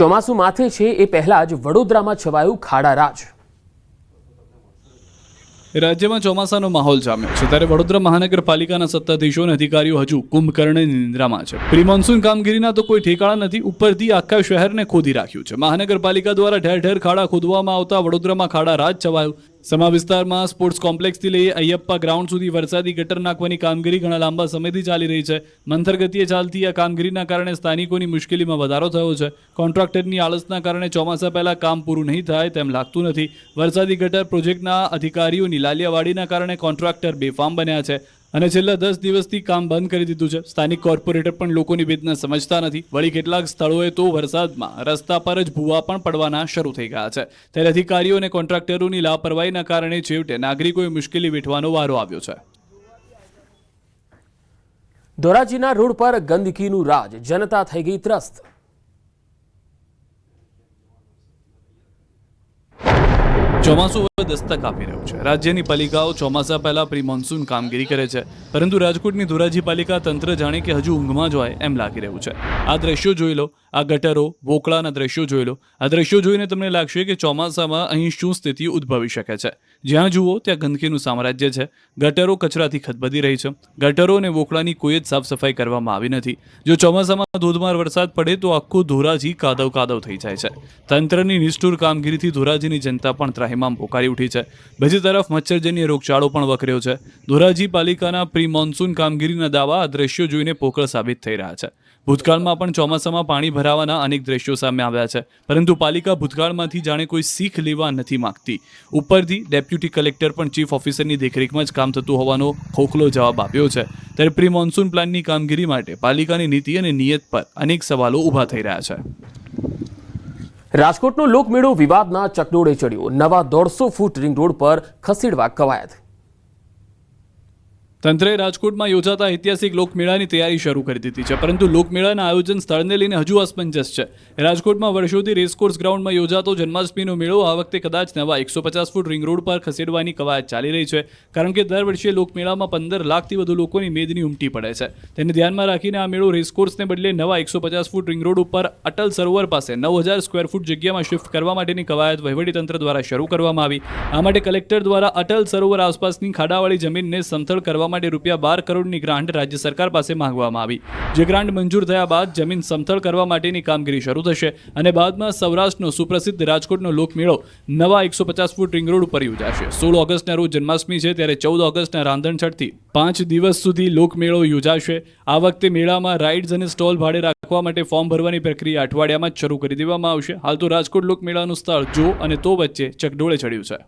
ચોમાસું માથે છે એ પહેલા જ વડોદરામાં છવાયું ખાડા રાજ। રાજ્યમાં ચોમાસાનો માહોલ જામ્યો છે ત્યારે વડોદરા મહાનગરપાલિકાના સત્તાધીશો અને અધિકારીઓ હજુ કુંભકર્ણની નિંદ્રામાં છે। પ્રી મોન્સૂન કામગીરીના તો કોઈ ઠેકાણા નથી, ઉપરથી આખા શહેરને ખોદી રાખ્યું છે। મહાનગરપાલિકા દ્વારા ઠેર ઠેર ખાડા ખોદવામાં આવતા વડોદરામાં ખાડા રાજ છવાયું। સમા વિસ્તારમાં સ્પોર્ટ્સ કોમ્પ્લેક્સથી લઈ અયપ્પા ગ્રાઉન્ડ સુધી વરસાદી ગટર નાખવાની કામગીરી ઘણા લાંબા સમયથી ચાલી રહી છે। મંથર ગતિએ ચાલતી આ કામગીરીના કારણે સ્થાનિકોની મુશ્કેલીમાં વધારો થયો છે। કોન્ટ્રાક્ટરની આળસના કારણે ચોમાસા પહેલા કામ પૂરું નહીં થાય તેમ લાગતું નથી। વરસાદી ગટર પ્રોજેક્ટના અધિકારીઓની લાલિયાવાડીના કારણે કોન્ટ્રાક્ટર બેફામ બન્યા છે અને છેલ્લા 10 દિવસથી કામ બંધ કરી દીધું છે। સ્થાનિક કોર્પોરેટર પણ લોકોની વેદના સમજતા નથી। વળી કેટલાક સ્થળોએ તો વરસાદમાં રસ્તા પર જ ભૂવા પણ પડવાના શરૂ થઈ ગયા છે। ત્યારે અધિકારીઓ અને કોન્ટ્રાક્ટરોની લાપરવાહીના કારણે છેવટે નાગરિકોએ મુશ્કેલી વેઠવાનો વારો આવ્યો છે। ધોરાજીના રોડ પર ગંદકીનું રાજ, જનતા થઈ ગઈ ત્રસ્ત। ચોમાસું હવે દસ્તક આપી રહ્યું છે। રાજ્યની પાલિકાઓ ચોમાસા પહેલા પ્રી મોન્સૂન કામગીરી કરે છે, પરંતુ રાજકોટની ધોરાજી પાલિકા તંત્ર જાણે કે હજુ ઊંઘમાં જ હોય એમ લાગી રહ્યું છે। આ દ્રશ્યો જોઈ લો, આ ગટરો વોકળાના દ્રશ્યો જોઈ લો। આ દ્રશ્યો જોઈને તમને લાગશે કે ચોમાસામાં અહીં શું સ્થિતિ ઉદ્ભવી શકે છે। જ્યાં જુઓ ત્યાં ગંદકીનું સામ્રાજ્ય છે। ગટરો કચરાથી ખદબદી રહી છે। ગટરો અને વોકળાની કોઈ જ સાફ સફાઈ કરવામાં આવી નથી। જો ચોમાસામાં ધોધમાર વરસાદ પડે તો આખું ધોરાજી કાદવ કાદવ થઈ જાય છે। તંત્રની નિષ્ઠુર કામગીરીથી ધોરાજીની જનતા પણ ત્રાહિમામ પોકારી ઉઠી છે। બીજી તરફ મચ્છરજન્ય રોગચાળો પણ વકર્યો છે। ધોરાજી પાલિકાના પ્રી મોન્સૂન કામગીરીના દાવા આ દ્રશ્યો જોઈને પોકળ સાબિત થઈ રહ્યા છે। ભૂતકાળમાં પણ ચોમાસામાં પાણી ભરાવાના અનેક દ્રશ્યો સામે આવ્યા છે, પરંતુ પાલિકા ભૂતકાળમાંથી જાણે કોઈ શીખ લેવા નથી માંગતી। ઉપરથી ડેપ્યુટી કલેક્ટર પણ ચીફ ઓફિસરની દેખરેખમાં જ કામ થતું હોવાનો ખોખલો જવાબ આપ્યો છે। ત્યારે પ્રી મોન્સૂન પ્લાનની કામગીરી માટે પાલિકાની નીતિ અને નિયત પર અનેક સવાલો ઊભા થઈ રહ્યા છે। રાજકોટનો લોકમેળો વિવાદના ચકડોળે ચડ્યો। નવા 150 ફૂટ રિંગ રોડ પર ખસેડવા કવાયત। તંત્રે રાજકોટમાં યોજાતા ઐતિહાસિક લોકમેળાની તૈયારી શરૂ કરી દીધી છે, પરંતુ લોકમેળાના આયોજન સ્થળને લઈને હજુ અસમંજસ છે। રાજકોટમાં વર્ષોથી રેસકોર્સ ગ્રાઉન્ડમાં યોજાતો જન્માષ્ટમીનો મેળો આ વખતે કદાચ નવા 150 ફૂટ રિંગ રોડ પર ખસેડવાની કવાયત ચાલી રહી છે, કારણ કે દર વર્ષે લોકમેળામાં 15 લાખથી વધુ લોકોની મેદની ઉમટી પડે છે। તેને ધ્યાનમાં રાખીને આ મેળો રેસકોર્સને બદલે નવા 150 ફૂટ રિંગ રોડ ઉપર અટલ સરોવર પાસે 9000 સ્ક્વેર ફૂટ જગ્યામાં શિફ્ટ કરવા માટેની કવાયત વહીવટીતંત્ર દ્વારા શરૂ કરવામાં આવી। આ માટે કલેક્ટર દ્વારા અટલ સરોવર આસપાસની ખાડાવાળી જમીનને સમથળ કરવા માટે ₹12 કરોડની ગ્રાન્ટ રાજ્ય સરકાર પાસે માંગવામાં આવી। જે ગ્રાન્ટ મંજૂર થયા બાદ જમીન સમથળ કરવા માટેની કામગીરી શરૂ થશે અને બાદમાં સૌરાષ્ટ્રનો સુપ્રસિદ્ધ રાજકોટનો લોકમેળો નવા 150 ફૂટ રિંગ રોડ ઉપર યોજાશે। 16 ઓગસ્ટના રોજ જન્માષ્ટમી છે, ત્યારે 14 ઓગસ્ટના રાંધણછઠથી 5 દિવસ સુધી લોકમેળો યોજાશે। આ વખતે મેળામાં રાઇડ્સ અને સ્ટોલ ભાડે રાખવા માટે ફોર્મ ભરવાની પ્રક્રિયા અઠવાડિયામાં જ શરૂ કરી દેવામાં આવશે। હાલ તો રાજકોટ લોકમેળાનું સ્થળ જો અને તો વચ્ચે ચકડોળે ચડ્યું છે।